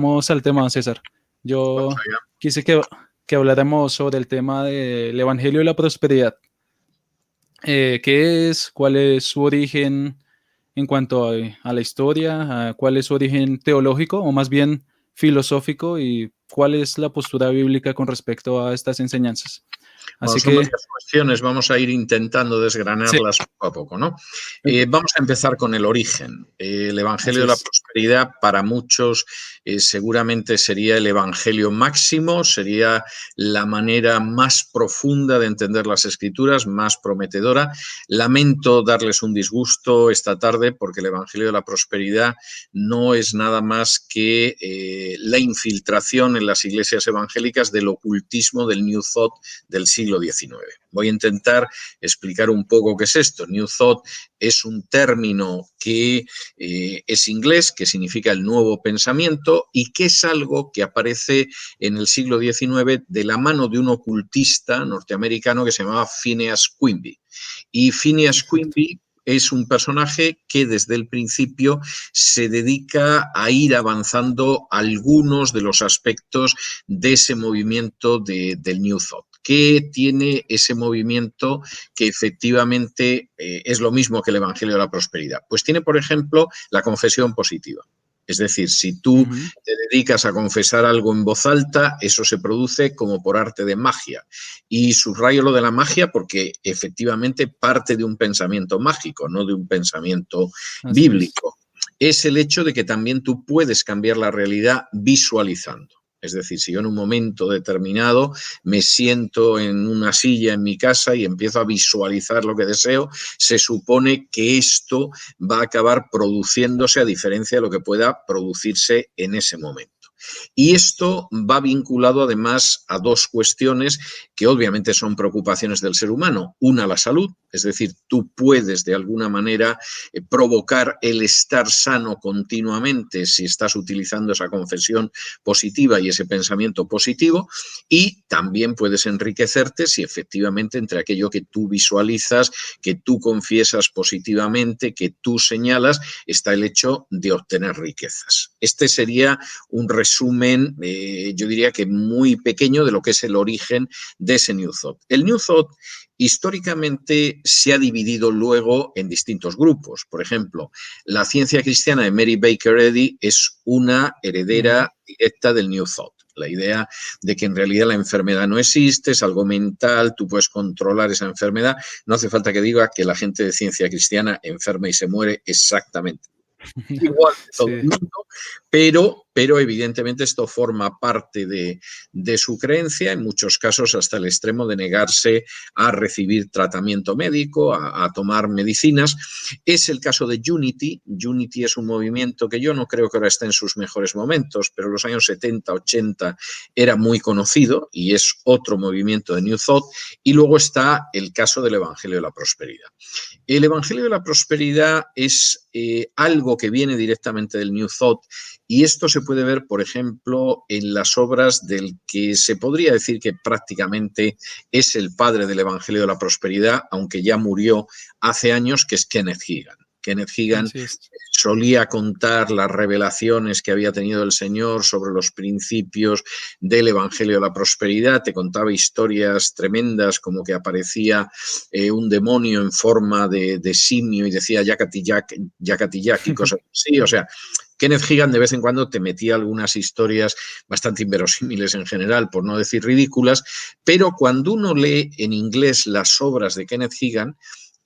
Vamos al tema, César. Vamos Yo allá. quise que habláramos sobre el tema del Evangelio de la Prosperidad. ¿Qué es? ¿Cuál es su origen en cuanto a la historia? ¿Cuál es su origen teológico o más bien filosófico? ¿Y cuál es la postura bíblica con respecto a estas enseñanzas? Bueno, Así son que, varias cuestiones, vamos a ir intentando sí, desgranarlas poco a poco, ¿no? ok, Vamos a empezar con el origen. El Evangelio así de la es. Prosperidad para muchos seguramente sería el Evangelio máximo, sería la manera más profunda de entender las Escrituras, más prometedora. Lamento darles un disgusto esta tarde porque el Evangelio de la Prosperidad no es nada más que la infiltración en las iglesias evangélicas del ocultismo del New Thought del siglo XIX. Voy a intentar explicar un poco qué es esto. New Thought es un término que es inglés, que significa el nuevo pensamiento y que es algo que aparece en el siglo XIX de la mano de un ocultista norteamericano que se llamaba Phineas Quimby. Y Phineas Exacto. Quimby es un personaje que desde el principio se dedica a ir avanzando algunos de los aspectos de ese movimiento del New Thought. ¿Qué tiene ese movimiento que efectivamente es lo mismo que el Evangelio de la Prosperidad? Pues tiene, por ejemplo, la confesión positiva. Es decir, si tú Ujú. te dedicas a confesar algo en voz alta, eso se produce como por arte de magia. Y subrayo lo de la magia porque efectivamente parte de un pensamiento mágico, no de un pensamiento Así es. bíblico. Es el hecho de que también tú puedes cambiar la realidad visualizando. Es decir, si yo en un momento determinado me siento en una silla en mi casa y empiezo a visualizar lo que deseo, se supone que esto va a acabar produciéndose a diferencia de lo que pueda producirse en ese momento. Y esto va vinculado además a dos cuestiones que obviamente son preocupaciones del ser humano. Una, la salud, es decir, tú puedes de alguna manera provocar el estar sano continuamente si estás utilizando esa confesión positiva y ese pensamiento positivo, y también puedes enriquecerte si efectivamente entre aquello que tú visualizas, que tú confiesas positivamente, que tú señalas, está el hecho de obtener riquezas. Este sería un resumen, yo diría que muy pequeño de lo que es el origen de ese New Thought. El New Thought históricamente se ha dividido luego en distintos grupos. Por ejemplo, la ciencia cristiana de Mary Baker Eddy es una Ujú. heredera directa del New Thought. La idea de que en realidad la enfermedad no existe, es algo mental, tú puedes controlar esa enfermedad. No hace falta que diga que la gente de ciencia cristiana enferma y se muere exactamente igual de todo Sí, el mundo, pero evidentemente esto forma parte de su creencia, en muchos casos hasta el extremo de negarse a recibir tratamiento médico, a tomar medicinas. Es el caso de Unity. Unity es un movimiento que yo no creo que ahora esté en sus mejores momentos, pero en los años 70, 80 era muy conocido y es otro movimiento de New Thought. Y luego está el caso del Evangelio de la Prosperidad. El Evangelio de la Prosperidad es algo que viene directamente del New Thought y esto se puede ver, por ejemplo, en las obras del que se podría decir que prácticamente es el padre del Evangelio de la Prosperidad, aunque ya murió hace años, que es Kenneth Hagin. Kenneth Hagin así es. solía contar las revelaciones que había tenido el Señor sobre los principios del Evangelio de la Prosperidad, te contaba historias tremendas como que aparecía un demonio en forma de simio y decía Yakati Yak y cosas así, o sea, Kenneth Hagin de vez en cuando te metía algunas historias bastante inverosímiles en general, por no decir ridículas, pero cuando uno lee en inglés las obras de Kenneth Hagin,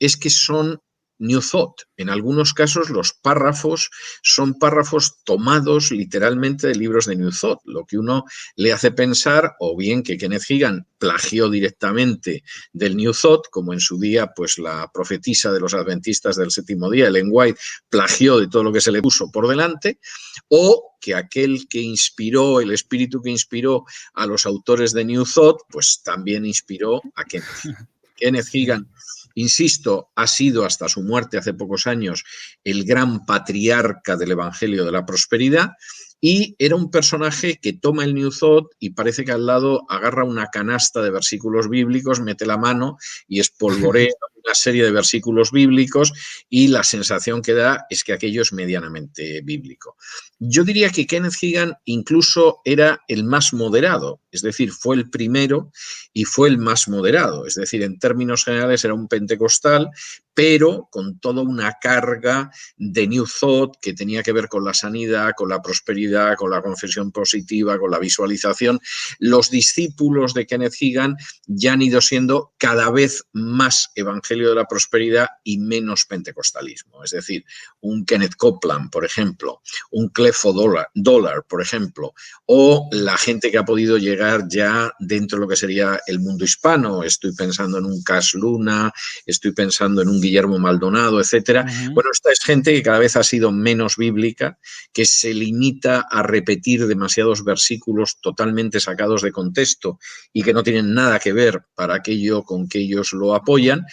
es que son New Thought. En algunos casos los párrafos son párrafos tomados literalmente de libros de New Thought, lo que uno le hace pensar o bien que Kenneth Hagin plagió directamente del New Thought, como en su día pues la profetisa de los adventistas del séptimo día, Ellen White, plagió de todo lo que se le puso por delante, o que aquel que inspiró, el espíritu que inspiró a los autores de New Thought, pues también inspiró a Kenneth Hagin. Kenneth Sí. Hagin, insisto, ha sido hasta su muerte hace pocos años el gran patriarca del Evangelio de la Prosperidad y era un personaje que toma el New Thought y parece que al lado agarra una canasta de versículos bíblicos, mete la mano y espolvorea una serie de versículos bíblicos y la sensación que da es que aquello es medianamente bíblico. Yo diría que Kenneth Hagin incluso era el más moderado, es decir, fue el primero y fue el más moderado, es decir, en términos generales era un pentecostal, pero con toda una carga de New Thought que tenía que ver con la sanidad, con la prosperidad, con la confesión positiva, con la visualización. Los discípulos de Kenneth Hagin ya han ido siendo cada vez más evangelio de la prosperidad y menos pentecostalismo. Es decir, un Kenneth Copeland, por ejemplo, un Clifford Dollar, por ejemplo, o la gente que ha podido llegar ya dentro de lo que sería el mundo hispano. Estoy pensando en un Cash Luna, estoy pensando en un Guillermo Maldonado, etcétera. Bueno, esta es gente que cada vez ha sido menos bíblica, que se limita a repetir demasiados versículos totalmente sacados de contexto y que no tienen nada que ver para aquello con que ellos lo apoyan.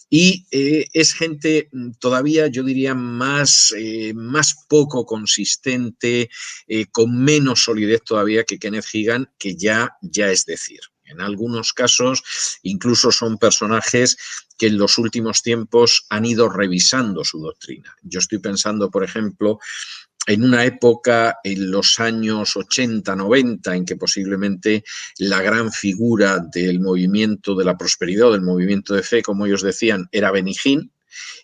Y es gente todavía, yo diría, más poco consistente, con menos solidez todavía que Kenneth Hagin, que ya es decir. En algunos casos, incluso son personajes que en los últimos tiempos han ido revisando su doctrina. Yo estoy pensando, por ejemplo, en una época, en los años 80, 90, en que posiblemente la gran figura del movimiento de la prosperidad o del movimiento de fe, como ellos decían, era Benny Hinn,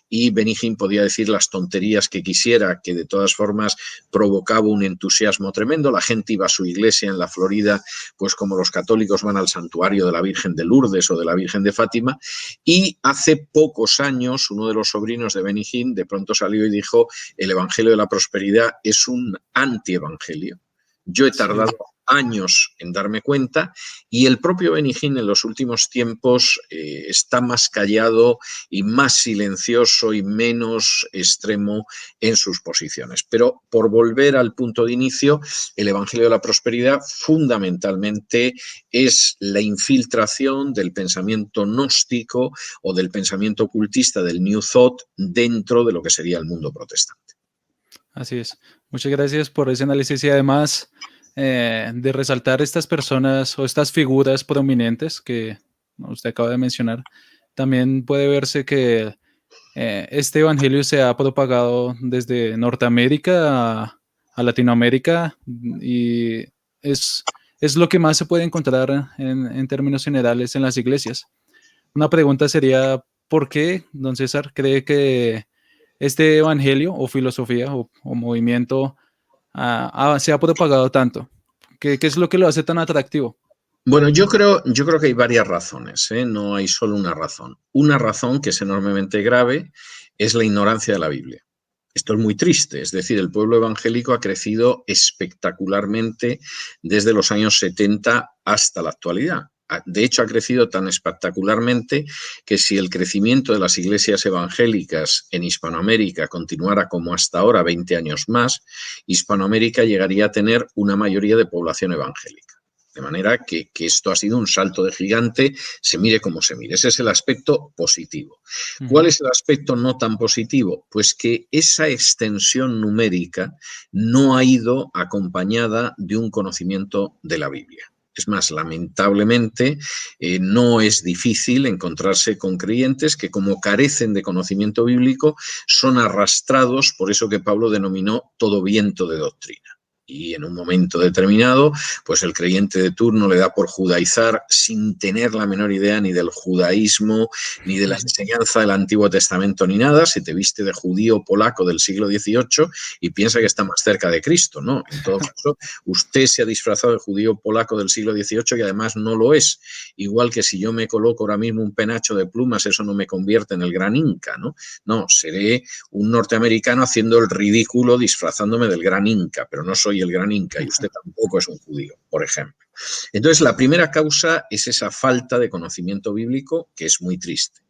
y Benny Hinn podía decir las tonterías que quisiera, que de todas formas provocaba un entusiasmo tremendo. La gente iba a su iglesia en la Florida, pues como los católicos van al santuario de la Virgen de Lourdes o de la Virgen de Fátima, y hace pocos años uno de los sobrinos de Benny Hinn de pronto salió y dijo: el evangelio de la prosperidad es un antievangelio. Yo he tardado años en darme cuenta, y el propio Benny Hinn en los últimos tiempos está más callado y más silencioso y menos extremo en sus posiciones. Pero por volver al punto de inicio, el evangelio de la prosperidad fundamentalmente es la infiltración del pensamiento gnóstico o del pensamiento ocultista del New Thought dentro de lo que sería el mundo protestante. Así es. Muchas gracias por ese análisis y además de resaltar estas personas o estas figuras prominentes que usted acaba de mencionar. También puede verse que este evangelio se ha propagado desde Norteamérica a Latinoamérica y es lo que más se puede encontrar en términos generales en las iglesias. Una pregunta sería, ¿por qué, don César, cree que este evangelio o filosofía o movimiento se ha propagado tanto? ¿Qué es lo que lo hace tan atractivo? Bueno, yo creo que hay varias razones, ¿eh? No hay solo una razón. Una razón que es enormemente grave es la ignorancia de la Biblia. Esto es muy triste, es decir, el pueblo evangélico ha crecido espectacularmente desde los años 70 hasta la actualidad. De hecho, ha crecido tan espectacularmente que si el crecimiento de las iglesias evangélicas en Hispanoamérica continuara como hasta ahora, 20 años más, Hispanoamérica llegaría a tener una mayoría de población evangélica. De manera que esto ha sido un salto de gigante, se mire como se mire. Ese es el aspecto positivo. ¿Cuál es el aspecto no tan positivo? Pues que esa extensión numérica no ha ido acompañada de un conocimiento de la Biblia. Es más, lamentablemente, no es difícil encontrarse con creyentes que, como carecen de conocimiento bíblico, son arrastrados por eso que Pablo denominó todo viento de doctrina. Y en un momento determinado, pues el creyente de turno le da por judaizar sin tener la menor idea ni del judaísmo, ni de la enseñanza del Antiguo Testamento, ni nada. Se te viste de judío polaco del siglo XVIII y piensa que está más cerca de Cristo, ¿no? En todo caso, usted se ha disfrazado de judío polaco del siglo XVIII y además no lo es. Igual que si yo me coloco ahora mismo un penacho de plumas, eso no me convierte en el gran Inca, ¿no? No, seré un norteamericano haciendo el ridículo disfrazándome del gran Inca, pero no soy el gran Inca y usted tampoco es un judío, por ejemplo. Entonces, la primera causa es esa falta de conocimiento bíblico, que es muy triste.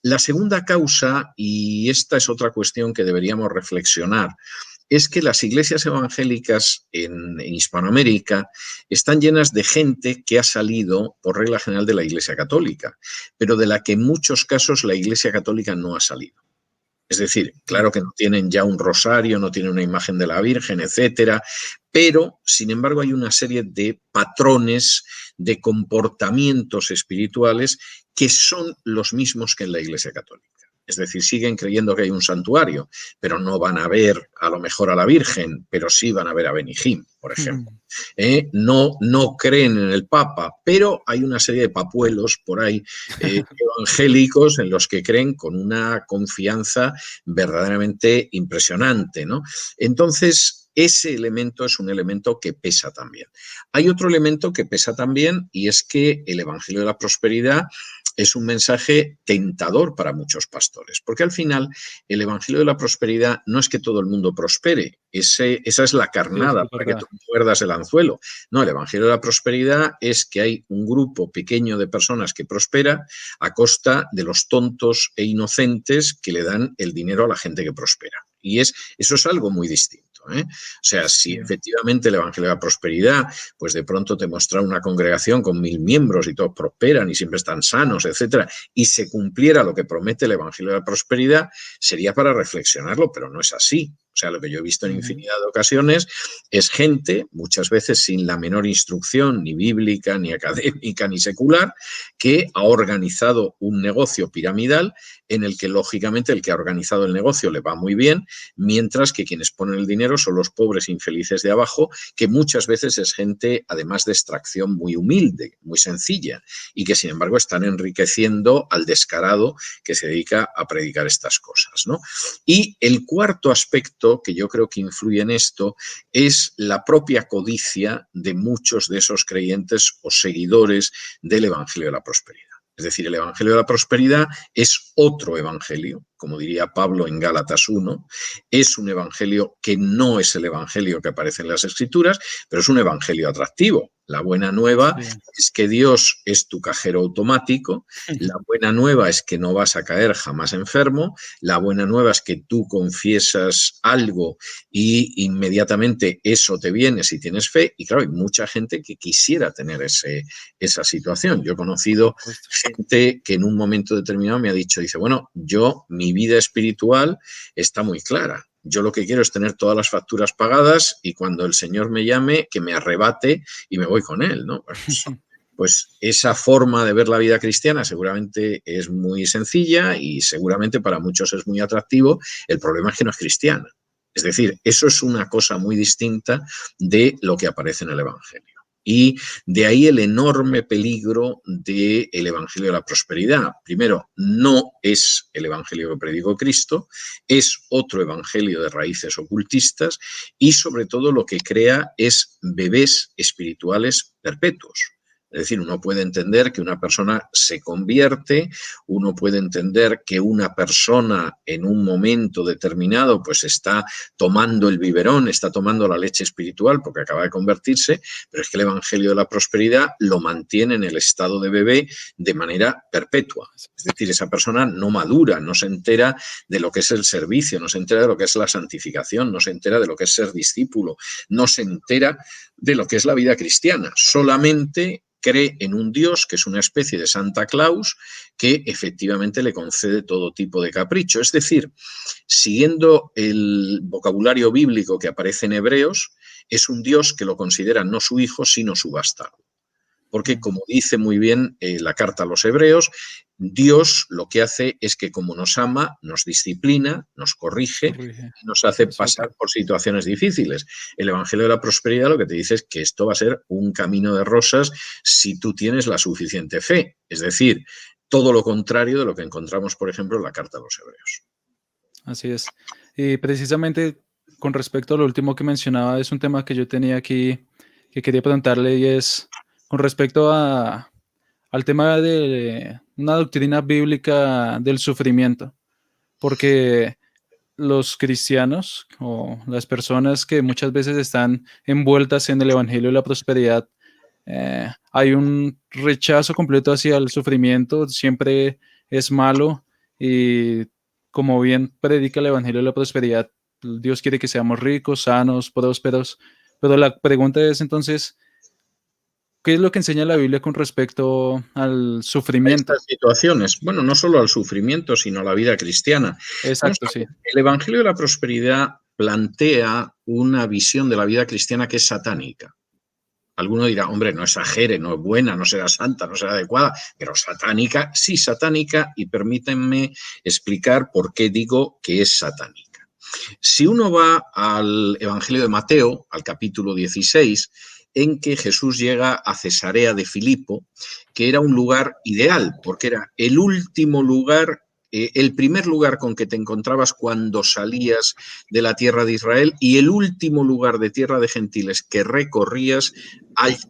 La segunda causa, y esta es otra cuestión que deberíamos reflexionar, es que las iglesias evangélicas en Hispanoamérica están llenas de gente que ha salido, por regla general, de la Iglesia Católica, pero de la que en muchos casos la Iglesia Católica no ha salido. Es decir, claro que no tienen ya un rosario, no tienen una imagen de la Virgen, etcétera, pero, sin embargo, hay una serie de patrones, de comportamientos espirituales que son los mismos que en la Iglesia Católica. Es decir, siguen creyendo que hay un santuario, pero no van a ver a lo mejor a la Virgen, pero sí van a ver a Benihim, por ejemplo. No creen en el Papa, pero hay una serie de papuelos por ahí evangélicos en los que creen con una confianza verdaderamente impresionante, ¿no? Entonces, ese elemento es un elemento que pesa también. Hay otro elemento que pesa también y es que el Evangelio de la Prosperidad es un mensaje tentador para muchos pastores, porque al final el Evangelio de la Prosperidad no es que todo el mundo prospere, esa es la Sí, eso carnada es para que verdad. tú muerdas el anzuelo. No, el Evangelio de la Prosperidad es que hay un grupo pequeño de personas que prospera a costa de los tontos e inocentes que le dan el dinero a la gente que prospera. Y eso es algo muy distinto. O sea, si Sí. efectivamente el Evangelio de la Prosperidad, pues de pronto te muestra una congregación con 1000 miembros y todos prosperan y siempre están sanos, etcétera, y se cumpliera lo que promete el Evangelio de la Prosperidad, sería para reflexionarlo, pero no es así. O sea, lo que yo he visto en infinidad de ocasiones es gente, muchas veces sin la menor instrucción, ni bíblica, ni académica, ni secular, que ha organizado un negocio piramidal en el que, lógicamente, el que ha organizado el negocio le va muy bien, mientras que quienes ponen el dinero son los pobres infelices de abajo, que muchas veces es gente, además de extracción muy humilde, muy sencilla, y que, sin embargo, están enriqueciendo al descarado que se dedica a predicar estas cosas, ¿no? Y el cuarto aspecto que yo creo que influye en esto es la propia codicia de muchos de esos creyentes o seguidores del Evangelio de la Prosperidad. Es decir, el Evangelio de la Prosperidad es otro evangelio, como diría Pablo en Gálatas 1, es un evangelio que no es el evangelio que aparece en las Escrituras, pero es un evangelio atractivo. La buena nueva Sí. es que Dios es tu cajero automático, la buena nueva es que no vas a caer jamás enfermo, la buena nueva es que tú confiesas algo y inmediatamente eso te viene si tienes fe, y claro, hay mucha gente que quisiera tener esa situación. Yo he conocido Supuesto. gente que en un momento determinado me ha dicho, dice, bueno, mi vida espiritual está muy clara. Yo lo que quiero es tener todas las facturas pagadas y cuando el Señor me llame, que me arrebate y me voy con Él, ¿no? Pues esa forma de ver la vida cristiana seguramente es muy sencilla y seguramente para muchos es muy atractivo. El problema es que no es cristiana. Es decir, eso es una cosa muy distinta de lo que aparece en el Evangelio. Y de ahí el enorme peligro del Evangelio de la Prosperidad. Primero, no es el Evangelio que predicó Cristo, es otro Evangelio de raíces ocultistas y sobre todo lo que crea es bebés espirituales perpetuos. Es decir, uno puede entender que una persona se convierte, uno puede entender que una persona en un momento determinado pues está tomando el biberón, está tomando la leche espiritual porque acaba de convertirse, pero es que el Evangelio de la Prosperidad lo mantiene en el estado de bebé de manera perpetua. Es decir, esa persona no madura, no se entera de lo que es el servicio, no se entera de lo que es la santificación, no se entera de lo que es ser discípulo, no se entera de lo que es la vida cristiana. Solamente cree en un Dios que es una especie de Santa Claus que efectivamente le concede todo tipo de capricho. Es decir, siguiendo el vocabulario bíblico que aparece en Hebreos, es un Dios que lo considera no su hijo, sino su bastardo. Porque, como dice muy bien la carta a los Hebreos, Dios lo que hace es que como nos ama, nos disciplina, nos corrige Corrige. y nos hace Exacto. pasar por situaciones difíciles. El Evangelio de la Prosperidad lo que te dice es que esto va a ser un camino de rosas si tú tienes la suficiente fe. Es decir, todo lo contrario de lo que encontramos, por ejemplo, en la carta a los Hebreos. Así es. Y precisamente con respecto a lo último que mencionaba, es un tema que yo tenía aquí que quería preguntarle y es con respecto al tema de una doctrina bíblica del sufrimiento, porque los cristianos o las personas que muchas veces están envueltas en el Evangelio de la Prosperidad, hay un rechazo completo hacia el sufrimiento, siempre es malo y como bien predica el Evangelio de la Prosperidad, Dios quiere que seamos ricos, sanos, prósperos, pero la pregunta es entonces, ¿Qué es lo que enseña la Biblia con respecto al A estas sufrimiento? situaciones, bueno, no solo al sufrimiento, sino a la vida cristiana. Vamos Exacto, a sí. ver, el Evangelio de la Prosperidad plantea una visión de la vida cristiana que es satánica. Alguno dirá, hombre, no exagere, no es buena, no será santa, no será adecuada, pero satánica, sí, satánica, y permítanme explicar por qué digo que es satánica. Si uno va al Evangelio de Mateo, al capítulo 16, en que Jesús llega a Cesarea de Filipo, que era un lugar ideal, porque era el último lugar, el primer lugar con que te encontrabas cuando salías de la tierra de Israel y el último lugar de tierra de gentiles que recorrías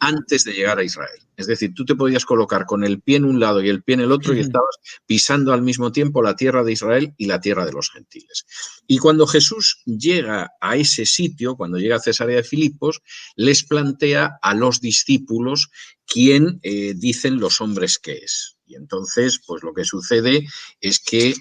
antes de llegar a Israel. Es decir, tú te podías colocar con el pie en un lado y el pie en el otro y estabas pisando al mismo tiempo la tierra de Israel y la tierra de los gentiles. Y cuando Jesús llega a ese sitio, cuando llega a Cesarea de Filipos, les plantea a los discípulos quién dicen los hombres que es. Y entonces, pues lo que sucede es que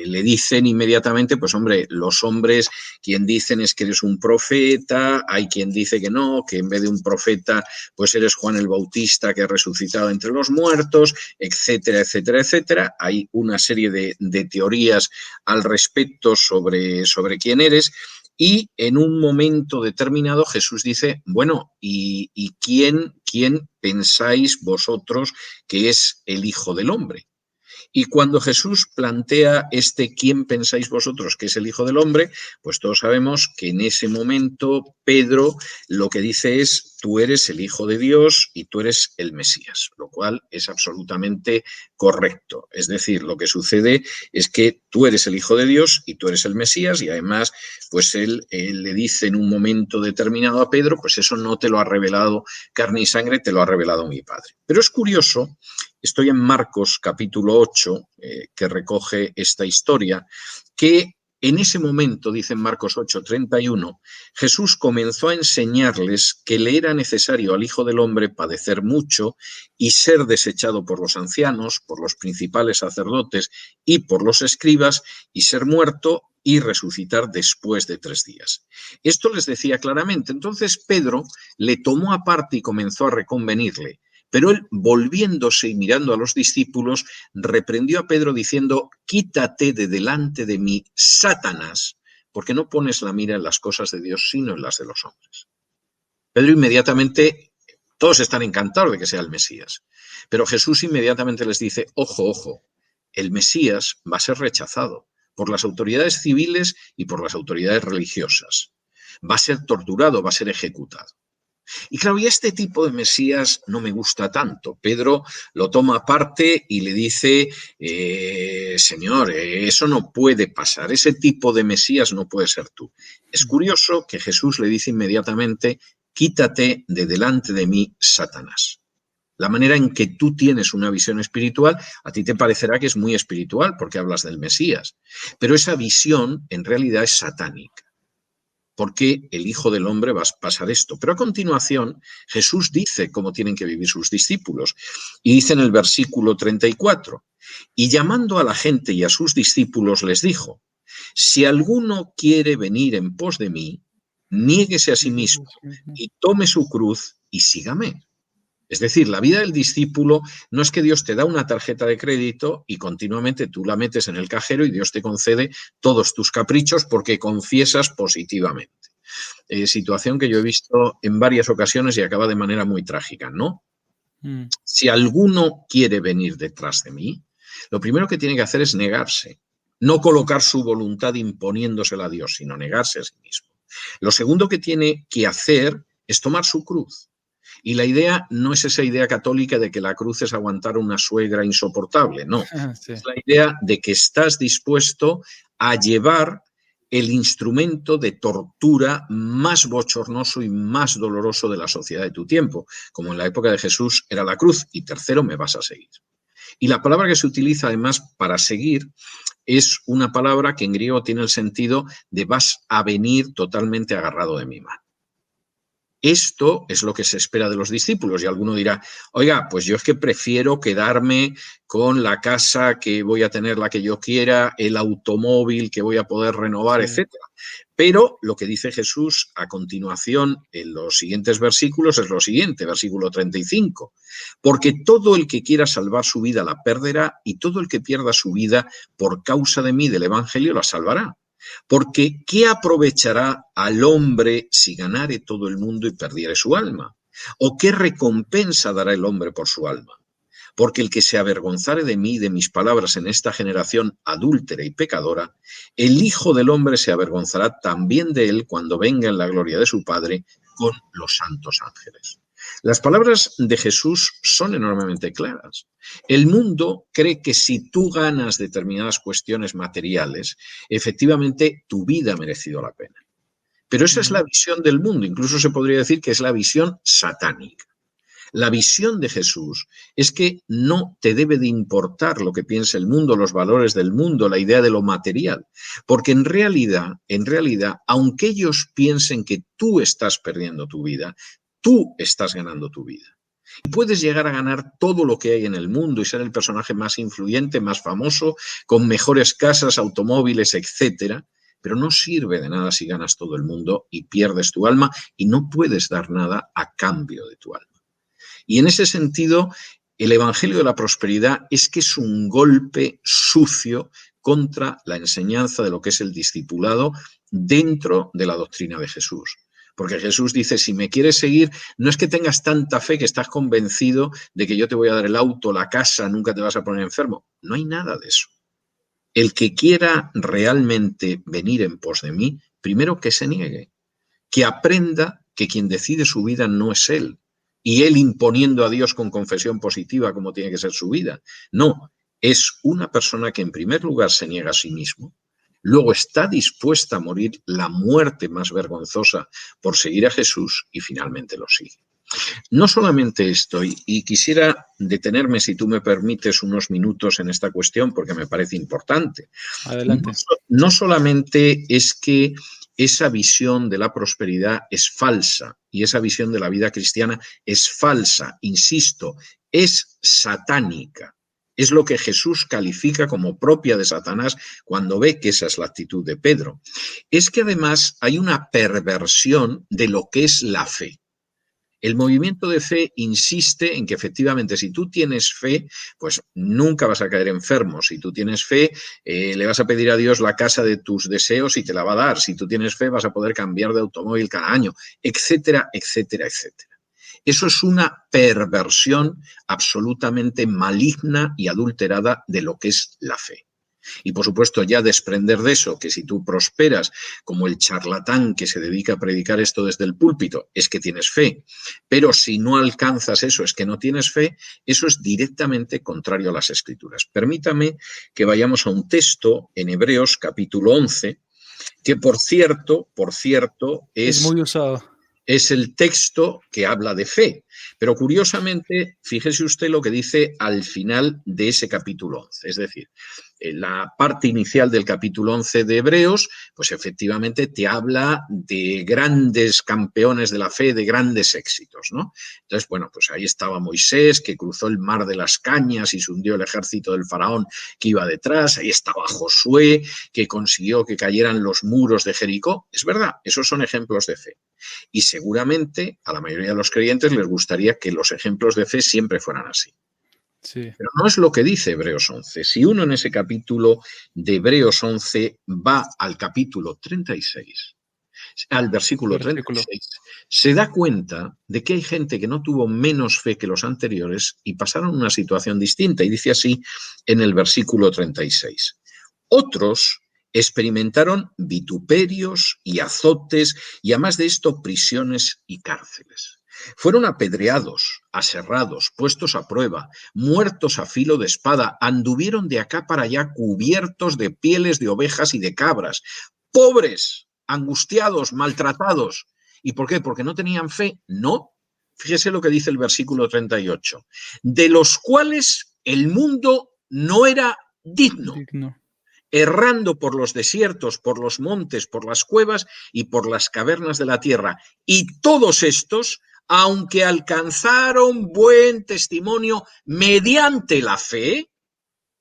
le dicen inmediatamente, pues hombre, los hombres, quien dicen es que eres un profeta, hay quien dice que no, que en vez de un profeta, pues eres Juan el Bautista que ha resucitado entre los muertos, etcétera, etcétera, etcétera. Hay una serie de teorías al respecto sobre quién eres. Y en un momento determinado Jesús dice, bueno, ¿y quién pensáis vosotros que es el Hijo del Hombre? Y cuando Jesús plantea ¿quién pensáis vosotros que es el Hijo del Hombre? Pues todos sabemos que en ese momento Pedro lo que dice es, tú eres el Hijo de Dios y tú eres el Mesías, lo cual es absolutamente correcto. Es decir, lo que sucede es que tú eres el Hijo de Dios y tú eres el Mesías y además, pues él le dice en un momento determinado a Pedro, pues eso no te lo ha revelado carne y sangre, te lo ha revelado mi Padre. Pero es curioso. Estoy en Marcos capítulo 8, que recoge esta historia, que en ese momento, dice en Marcos 8:31, Jesús comenzó a enseñarles que le era necesario al Hijo del Hombre padecer mucho y ser desechado por los ancianos, por los principales sacerdotes y por los escribas, y ser muerto y resucitar después de 3 días. Esto les decía claramente. Entonces Pedro le tomó aparte y comenzó a reconvenirle. Pero él, volviéndose y mirando a los discípulos, reprendió a Pedro diciendo, quítate de delante de mí, Satanás, porque no pones la mira en las cosas de Dios, sino en las de los hombres. Pedro inmediatamente, todos están encantados de que sea el Mesías, pero Jesús inmediatamente les dice, ojo, ojo, el Mesías va a ser rechazado por las autoridades civiles y por las autoridades religiosas. Va a ser torturado, va a ser ejecutado. Y claro, y este tipo de Mesías no me gusta tanto. Pedro lo toma aparte y le dice, Señor, eso no puede pasar, ese tipo de Mesías no puede ser tú. Es curioso que Jesús le dice inmediatamente, quítate de delante de mí, Satanás. La manera en que tú tienes una visión espiritual, a ti te parecerá que es muy espiritual porque hablas del Mesías, pero esa visión en realidad es satánica. Porque el Hijo del Hombre va a pasar esto. Pero a continuación, Jesús dice cómo tienen que vivir sus discípulos. Y dice en el versículo 34, y llamando a la gente y a sus discípulos les dijo, si alguno quiere venir en pos de mí, niéguese a sí mismo y tome su cruz y sígame. Es decir, la vida del discípulo no es que Dios te da una tarjeta de crédito y continuamente tú la metes en el cajero y Dios te concede todos tus caprichos porque confiesas positivamente. Situación que yo he visto en varias ocasiones y acaba de manera muy trágica, ¿no? Si alguno quiere venir detrás de mí, lo primero que tiene que hacer es negarse. No colocar su voluntad imponiéndosela a Dios, sino negarse a sí mismo. Lo segundo que tiene que hacer es tomar su cruz. Y la idea no es esa idea católica de que la cruz es aguantar una suegra insoportable, no. Sí. Es la idea de que estás dispuesto a llevar el instrumento de tortura más bochornoso y más doloroso de la sociedad de tu tiempo, como en la época de Jesús era la cruz, y tercero, me vas a seguir. Y la palabra que se utiliza además para seguir es una palabra que en griego tiene el sentido de vas a venir totalmente agarrado de mi mano. Esto es lo que se espera de los discípulos y alguno dirá, oiga, pues yo es que prefiero quedarme con la casa que voy a tener la que yo quiera, el automóvil que voy a poder renovar, Sí. etcétera. Pero lo que dice Jesús a continuación en los siguientes versículos es lo siguiente, versículo 35, porque todo el que quiera salvar su vida la perderá y todo el que pierda su vida por causa de mí, del Evangelio, la salvará. Porque ¿qué aprovechará al hombre si ganare todo el mundo y perdiere su alma? ¿O qué recompensa dará el hombre por su alma? Porque el que se avergonzare de mí y de mis palabras en esta generación adúltera y pecadora, el Hijo del Hombre se avergonzará también de él cuando venga en la gloria de su Padre con los santos ángeles. Las palabras de Jesús son enormemente claras. El mundo cree que si tú ganas determinadas cuestiones materiales, efectivamente tu vida ha merecido la pena. Pero esa es la visión del mundo, incluso se podría decir que es la visión satánica. La visión de Jesús es que no te debe de importar lo que piensa el mundo, los valores del mundo, la idea de lo material, porque en realidad, aunque ellos piensen que tú estás perdiendo tu vida, tú estás ganando tu vida. Y puedes llegar a ganar todo lo que hay en el mundo y ser el personaje más influyente, más famoso, con mejores casas, automóviles, etcétera, pero no sirve de nada si ganas todo el mundo y pierdes tu alma y no puedes dar nada a cambio de tu alma. Y en ese sentido, el Evangelio de la Prosperidad es que es un golpe sucio contra la enseñanza de lo que es el discipulado dentro de la doctrina de Jesús. Porque Jesús dice, si me quieres seguir, no es que tengas tanta fe que estás convencido de que yo te voy a dar el auto, la casa, nunca te vas a poner enfermo. No hay nada de eso. El que quiera realmente venir en pos de mí, primero que se niegue, que aprenda que quien decide su vida no es él, y él imponiendo a Dios con confesión positiva como tiene que ser su vida. No, es una persona que en primer lugar se niega a sí mismo, luego está dispuesta a morir la muerte más vergonzosa por seguir a Jesús y finalmente lo sigue. No solamente esto, y quisiera detenerme, si tú me permites, unos minutos en esta cuestión porque me parece importante. Adelante. No solamente es que esa visión de la prosperidad es falsa y esa visión de la vida cristiana es falsa, insisto, es satánica. Es lo que Jesús califica como propia de Satanás cuando ve que esa es la actitud de Pedro. Es que además hay una perversión de lo que es la fe. El movimiento de fe insiste en que efectivamente si tú tienes fe, pues nunca vas a caer enfermo. Si tú tienes fe, le vas a pedir a Dios la casa de tus deseos y te la va a dar. Si tú tienes fe, vas a poder cambiar de automóvil cada año, etcétera, etcétera, etcétera. Eso es una perversión absolutamente maligna y adulterada de lo que es la fe. Y por supuesto ya desprender de eso, que si tú prosperas como el charlatán que se dedica a predicar esto desde el púlpito, es que tienes fe, pero si no alcanzas eso, es que no tienes fe, eso es directamente contrario a las Escrituras. Permítame que vayamos a un texto en Hebreos capítulo 11, que por cierto Es muy usado. es el texto que habla de fe. Pero curiosamente, fíjese usted lo que dice al final de ese capítulo 11. Es decir, en la parte inicial del capítulo 11 de Hebreos, pues efectivamente te habla de grandes campeones de la fe, de grandes éxitos, ¿no? Entonces, bueno, pues ahí estaba Moisés, que cruzó el mar de las cañas y se hundió el ejército del faraón que iba detrás. Ahí estaba Josué, que consiguió que cayeran los muros de Jericó. Es verdad, esos son ejemplos de fe. Y seguramente a la mayoría de los creyentes les gustaría que los ejemplos de fe siempre fueran así. Sí. Pero no es lo que dice Hebreos 11. Si uno en ese capítulo de Hebreos 11 va al capítulo 36, al versículo 36, se da cuenta de que hay gente que no tuvo menos fe que los anteriores y pasaron una situación distinta. Y dice así en el versículo 36. Otros experimentaron vituperios y azotes y además de esto prisiones y cárceles. Fueron apedreados, aserrados, puestos a prueba, muertos a filo de espada, anduvieron de acá para allá cubiertos de pieles de ovejas y de cabras, pobres, angustiados, maltratados. ¿Y por qué? ¿Porque no tenían fe? No. Fíjese lo que dice el versículo 38. De los cuales el mundo no era digno. errando por los desiertos, por los montes, por las cuevas y por las cavernas de la tierra. Y todos estos, aunque alcanzaron buen testimonio mediante la fe,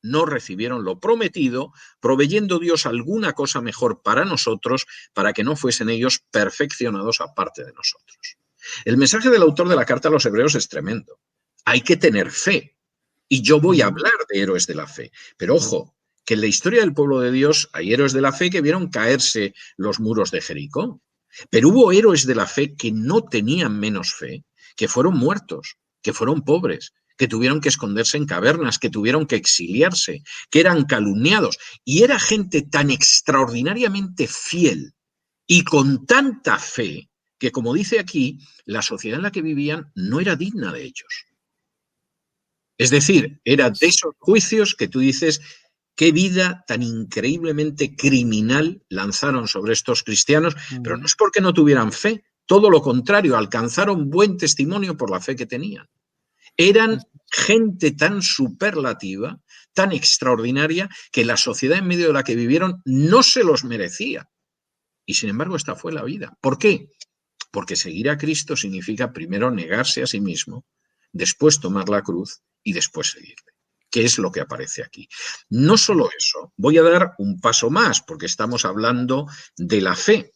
no recibieron lo prometido, proveyendo Dios alguna cosa mejor para nosotros, para que no fuesen ellos perfeccionados aparte de nosotros. El mensaje del autor de la carta a los Hebreos es tremendo. Hay que tener fe. Y yo voy a hablar de héroes de la fe. Pero ojo, que en la historia del pueblo de Dios hay héroes de la fe que vieron caerse los muros de Jericó. Pero hubo héroes de la fe que no tenían menos fe, que fueron muertos, que fueron pobres, que tuvieron que esconderse en cavernas, que tuvieron que exiliarse, que eran calumniados. Y era gente tan extraordinariamente fiel y con tanta fe que, como dice aquí, la sociedad en la que vivían no era digna de ellos. Es decir, era de esos juicios que tú dices, qué vida tan increíblemente criminal lanzaron sobre estos cristianos, pero no es porque no tuvieran fe, todo lo contrario, alcanzaron buen testimonio por la fe que tenían. Eran gente tan superlativa, tan extraordinaria, que la sociedad en medio de la que vivieron no se los merecía. Y sin embargo, esta fue la vida. ¿Por qué? Porque seguir a Cristo significa primero negarse a sí mismo, después tomar la cruz y después seguirle, que es lo que aparece aquí. No solo eso, voy a dar un paso más, porque estamos hablando de la fe.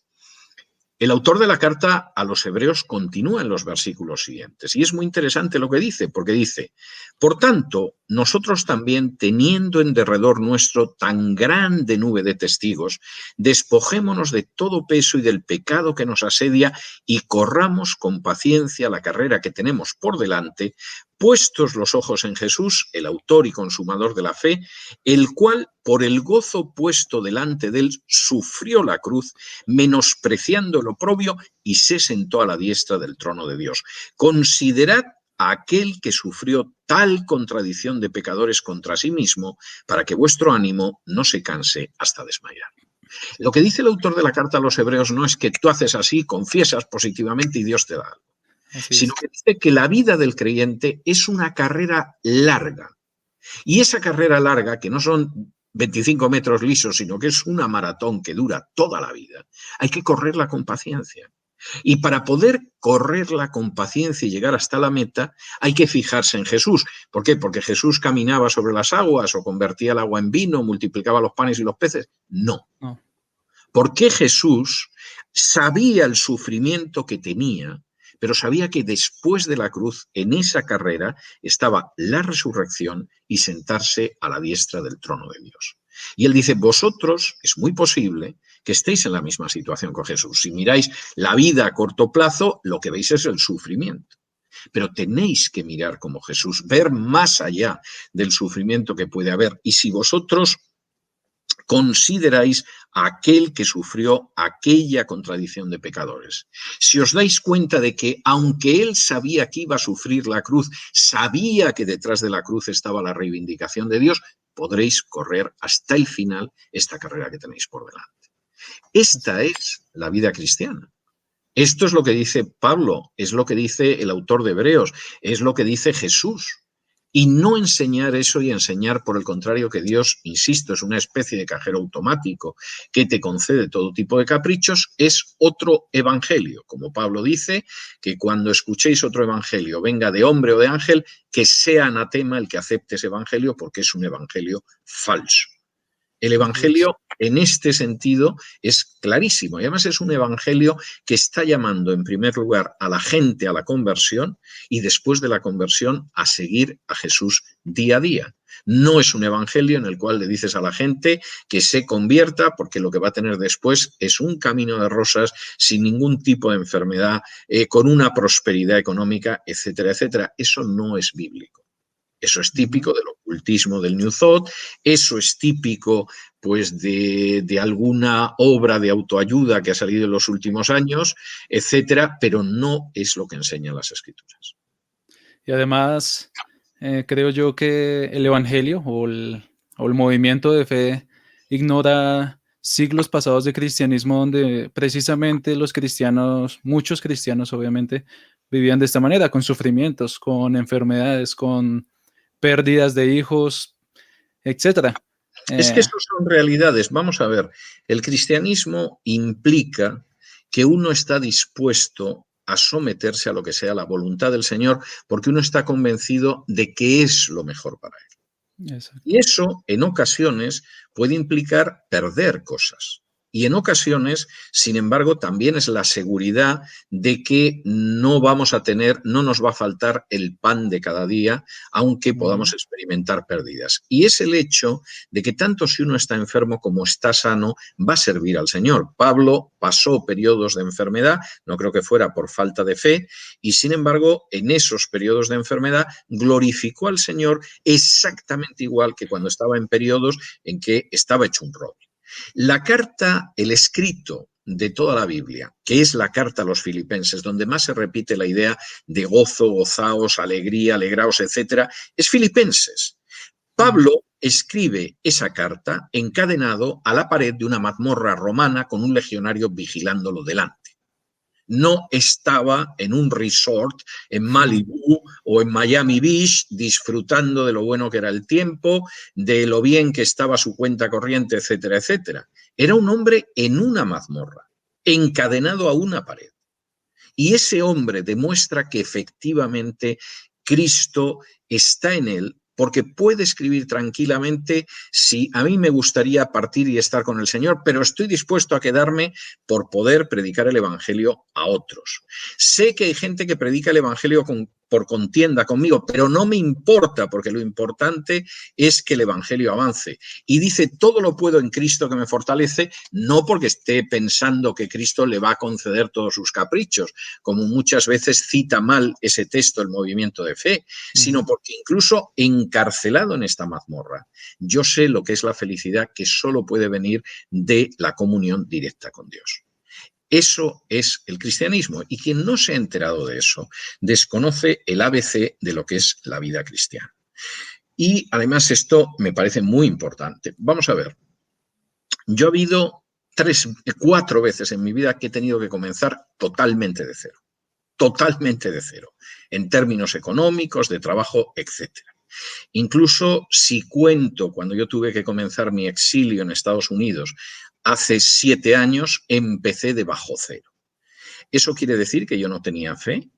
El autor de la carta a los Hebreos continúa en los versículos siguientes, y es muy interesante lo que dice, porque dice, por tanto, nosotros también, teniendo en derredor nuestro tan grande nube de testigos, despojémonos de todo peso y del pecado que nos asedia y corramos con paciencia la carrera que tenemos por delante, puestos los ojos en Jesús, el autor y consumador de la fe, el cual, por el gozo puesto delante de él, sufrió la cruz, menospreciando el oprobio, y se sentó a la diestra del trono de Dios. Considerad a aquel que sufrió tal contradicción de pecadores contra sí mismo, para que vuestro ánimo no se canse hasta desmayar. Lo que dice el autor de la carta a los Hebreos no es que tú haces así, confiesas positivamente y Dios te da algo, sino que dice que la vida del creyente es una carrera larga. Y esa carrera larga, que no son 25 metros lisos, sino que es una maratón que dura toda la vida, hay que correrla con paciencia. Y para poder correrla con paciencia y llegar hasta la meta, hay que fijarse en Jesús. ¿Por qué? ¿Porque Jesús caminaba sobre las aguas o convertía el agua en vino, multiplicaba los panes y los peces? No. Porque Jesús sabía el sufrimiento que tenía, pero sabía que después de la cruz, en esa carrera, estaba la resurrección y sentarse a la diestra del trono de Dios. Y él dice, vosotros, es muy posible que estéis en la misma situación con Jesús. Si miráis la vida a corto plazo, lo que veis es el sufrimiento. Pero tenéis que mirar como Jesús, ver más allá del sufrimiento que puede haber. Y si vosotros consideráis a aquel que sufrió aquella contradicción de pecadores. Si os dais cuenta de que, aunque él sabía que iba a sufrir la cruz, sabía que detrás de la cruz estaba la reivindicación de Dios, podréis correr hasta el final esta carrera que tenéis por delante. Esta es la vida cristiana. Esto es lo que dice Pablo, es lo que dice el autor de Hebreos, es lo que dice Jesús. Y no enseñar eso y enseñar, por el contrario, que Dios, insisto, es una especie de cajero automático que te concede todo tipo de caprichos, es otro evangelio. Como Pablo dice, que cuando escuchéis otro evangelio, venga de hombre o de ángel, que sea anatema el que acepte ese evangelio, porque es un evangelio falso. El evangelio, en este sentido, es clarísimo. Y además es un evangelio que está llamando, en primer lugar, a la gente a la conversión y después de la conversión a seguir a Jesús día a día. No es un evangelio en el cual le dices a la gente que se convierta, porque lo que va a tener después es un camino de rosas sin ningún tipo de enfermedad, con una prosperidad económica, etcétera, etcétera. Eso no es bíblico. Eso es típico del ocultismo del New Thought, eso es típico pues de alguna obra de autoayuda que ha salido en los últimos años, etcétera, pero no es lo que enseñan las Escrituras. Y además, creo yo que el evangelio o el movimiento de fe ignora siglos pasados de cristianismo donde precisamente los cristianos, muchos cristianos obviamente, vivían de esta manera, con sufrimientos, con enfermedades, con pérdidas de hijos, etcétera. Es que eso son realidades. Vamos a ver, el cristianismo implica que uno está dispuesto a someterse a lo que sea la voluntad del Señor, porque uno está convencido de que es lo mejor para él. Exacto. Y eso, en ocasiones, puede implicar perder cosas. Y en ocasiones, sin embargo, también es la seguridad de que no vamos a tener, no nos va a faltar el pan de cada día, aunque podamos experimentar pérdidas. Y es el hecho de que tanto si uno está enfermo como está sano, va a servir al Señor. Pablo pasó periodos de enfermedad, no creo que fuera por falta de fe, y sin embargo, en esos periodos de enfermedad glorificó al Señor exactamente igual que cuando estaba en periodos en que estaba hecho un roble. La carta, el escrito de toda la Biblia, que es la carta a los filipenses, donde más se repite la idea de gozo, gozaos, alegría, alegraos, etcétera, es Filipenses. Pablo escribe esa carta encadenado a la pared de una mazmorra romana con un legionario vigilándolo delante. No estaba en un resort en Malibu o en Miami Beach disfrutando de lo bueno que era el tiempo, de lo bien que estaba su cuenta corriente, etcétera, etcétera. Era un hombre en una mazmorra, encadenado a una pared. Y ese hombre demuestra que efectivamente Cristo está en él, porque puede escribir tranquilamente: sí, a mí me gustaría partir y estar con el Señor, pero estoy dispuesto a quedarme por poder predicar el Evangelio a otros. Sé que hay gente que predica el Evangelio por contienda conmigo, pero no me importa, porque lo importante es que el Evangelio avance. Y dice: todo lo puedo en Cristo que me fortalece, no porque esté pensando que Cristo le va a conceder todos sus caprichos, como muchas veces cita mal ese texto el movimiento de fe, sino porque incluso encarcelado en esta mazmorra, yo sé lo que es la felicidad que solo puede venir de la comunión directa con Dios. Eso es el cristianismo, y quien no se ha enterado de eso desconoce el ABC de lo que es la vida cristiana. Y además esto me parece muy importante. Vamos a ver, yo he habido 4 veces en mi vida que he tenido que comenzar totalmente de cero, en términos económicos, de trabajo, etcétera. Incluso si cuento cuando yo tuve que comenzar mi exilio en Estados Unidos hace 7 años, empecé de bajo cero. ¿Eso quiere decir que yo no tenía fe?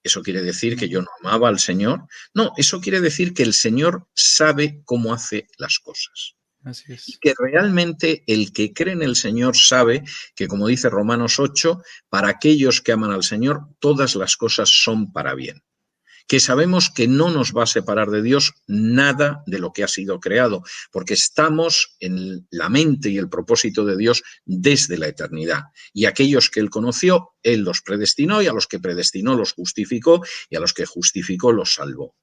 ¿Eso quiere decir que yo no amaba al Señor? No, eso quiere decir que el Señor sabe cómo hace las cosas. Así Y es. que realmente el que cree en el Señor sabe que, como dice Romanos 8, para aquellos que aman al Señor, todas las cosas son para bien. Que sabemos que no nos va a separar de Dios nada de lo que ha sido creado, porque estamos en la mente y el propósito de Dios desde la eternidad. Y aquellos que Él conoció, Él los predestinó, y a los que predestinó los justificó, y a los que justificó los salvó.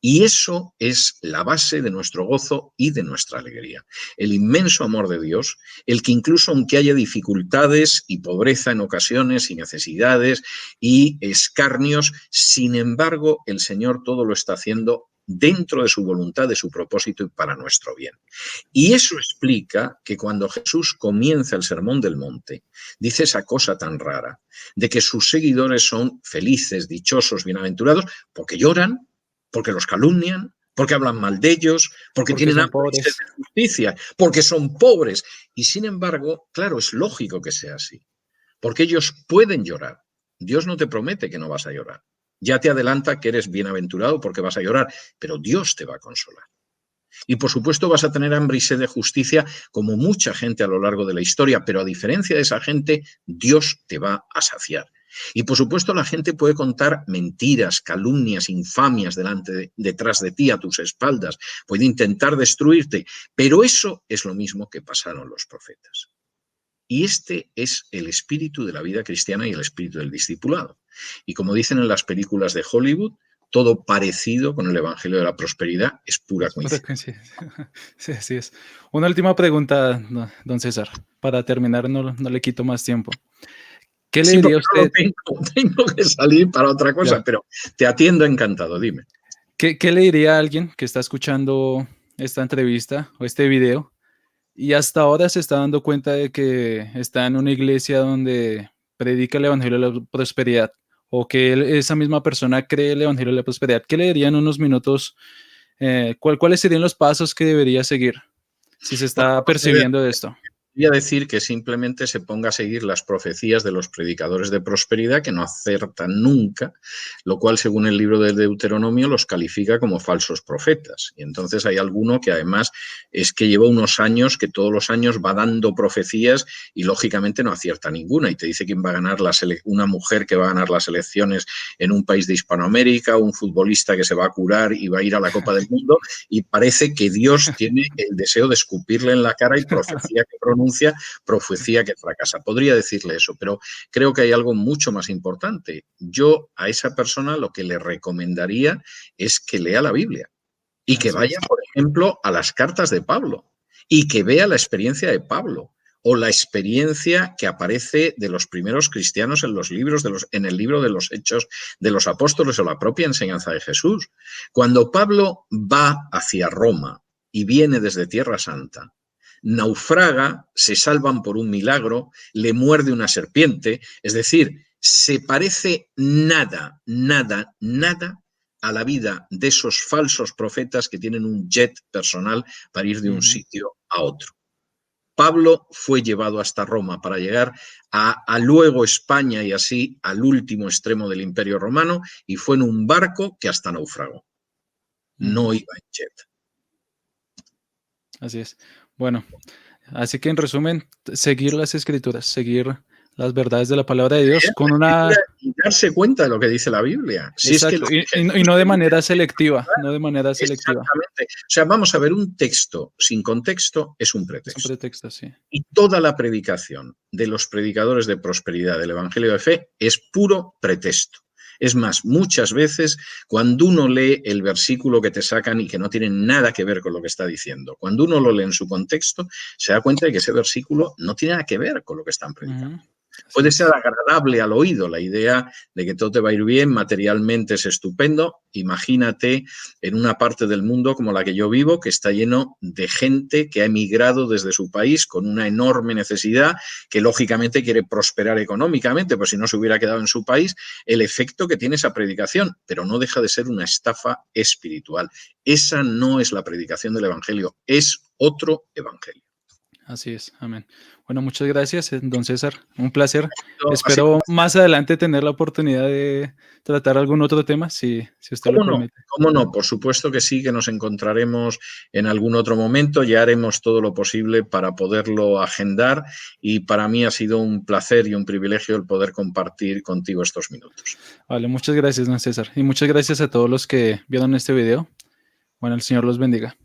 Y eso es la base de nuestro gozo y de nuestra alegría. El inmenso amor de Dios, el que incluso aunque haya dificultades y pobreza en ocasiones y necesidades y escarnios, sin embargo, el Señor todo lo está haciendo dentro de su voluntad, de su propósito y para nuestro bien. Y eso explica que cuando Jesús comienza el Sermón del Monte, dice esa cosa tan rara de que sus seguidores son felices, dichosos, bienaventurados, porque lloran, porque los calumnian, porque hablan mal de ellos, porque Porque tienen son hambre y sed pobres. de justicia, porque son pobres. Y sin embargo, claro, es lógico que sea así, porque ellos pueden llorar. Dios no te promete que no vas a llorar. Ya te adelanta que eres bienaventurado porque vas a llorar, pero Dios te va a consolar. Y por supuesto vas a tener hambre y sed de justicia como mucha gente a lo largo de la historia, pero a diferencia de esa gente, Dios te va a saciar. Y por supuesto la gente puede contar mentiras, calumnias, infamias detrás de ti, a tus espaldas, puede intentar destruirte, pero eso es lo mismo que pasaron los profetas. Y este es el espíritu de la vida cristiana y el espíritu del discipulado. Y como dicen en las películas de Hollywood, todo parecido con el Evangelio de la Prosperidad es pura Es pura coincidencia. coincidencia. Sí, así es. Una última pregunta, don César. Para terminar, no le quito más tiempo. ¿Qué le Sí, diría porque a no lo usted? tengo que salir para otra cosa, Ya. pero te atiendo encantado, dime. ¿Qué le diría a alguien que está escuchando esta entrevista o este video y hasta ahora se está dando cuenta de que está en una iglesia donde predica el evangelio de la prosperidad, o que esa misma persona cree el evangelio de la prosperidad? ¿Qué le diría en unos minutos? ¿Cuáles serían los pasos que debería seguir? Si se Bueno, está percibiendo esto. Quería decir que simplemente se ponga a seguir las profecías de los predicadores de prosperidad que no acertan nunca, lo cual, según el libro del Deuteronomio, los califica como falsos profetas. Y entonces hay alguno que además es que lleva unos años, que todos los años va dando profecías y lógicamente no acierta ninguna. Y te dice quién va a ganar una mujer que va a ganar las elecciones en un país de Hispanoamérica, un futbolista que se va a curar y va a ir a la Copa del Mundo, y parece que Dios tiene el deseo de escupirle en la cara y profecía que pronuncia, profecía que fracasa. Podría decirle eso, pero creo que hay algo mucho más importante. Yo a esa persona lo que le recomendaría es que lea la Biblia y que Así vaya, es. por ejemplo, a las cartas de Pablo y que vea la experiencia de Pablo o la experiencia que aparece de los primeros cristianos en los libros en el libro de los Hechos de los Apóstoles o la propia enseñanza de Jesús. Cuando Pablo va hacia Roma y viene desde Tierra Santa, naufraga, se salvan por un milagro, le muerde una serpiente, es decir, se parece nada, nada, nada a la vida de esos falsos profetas que tienen un jet personal para ir de un sitio a otro. Pablo fue llevado hasta Roma para llegar a luego España y así al último extremo del Imperio Romano, y fue en un barco que hasta naufragó. No iba en jet. Así es. Bueno, así que en resumen, seguir las escrituras, seguir las verdades de la palabra de Dios con una... Y darse cuenta de lo que dice la Biblia. Si es que Exacto, lo que y Jesús no de te dice, manera selectiva, no de manera selectiva. exactamente. O sea, vamos a ver, un texto sin contexto es un Es un pretexto. pretexto, sí. Y toda la predicación de los predicadores de prosperidad del Evangelio de fe es puro pretexto. Es más, muchas veces cuando uno lee el versículo que te sacan y que no tiene nada que ver con lo que está diciendo, cuando uno lo lee en su contexto, se da cuenta de que ese versículo no tiene nada que ver con lo que están predicando. Así Puede ser es. agradable al oído la idea de que todo te va a ir bien, materialmente es estupendo. Imagínate en una parte del mundo como la que yo vivo, que está lleno de gente que ha emigrado desde su país con una enorme necesidad, que lógicamente quiere prosperar económicamente, pues si no se hubiera quedado en su país, el efecto que tiene esa predicación, pero no deja de ser una estafa espiritual. Esa no es la predicación del Evangelio, es otro Evangelio. Así es, amén. Bueno, muchas gracias, don César. Un placer. Ha sido Espero más adelante tener la oportunidad de tratar algún otro tema, si usted lo ¿Cómo no? permite. ¿Cómo no? Por supuesto que sí, que nos encontraremos en algún otro momento. Ya haremos todo lo posible para poderlo agendar, y para mí ha sido un placer y un privilegio el poder compartir contigo estos minutos. Vale, muchas gracias, don César. Y muchas gracias a todos los que vieron este video. Bueno, el Señor los bendiga.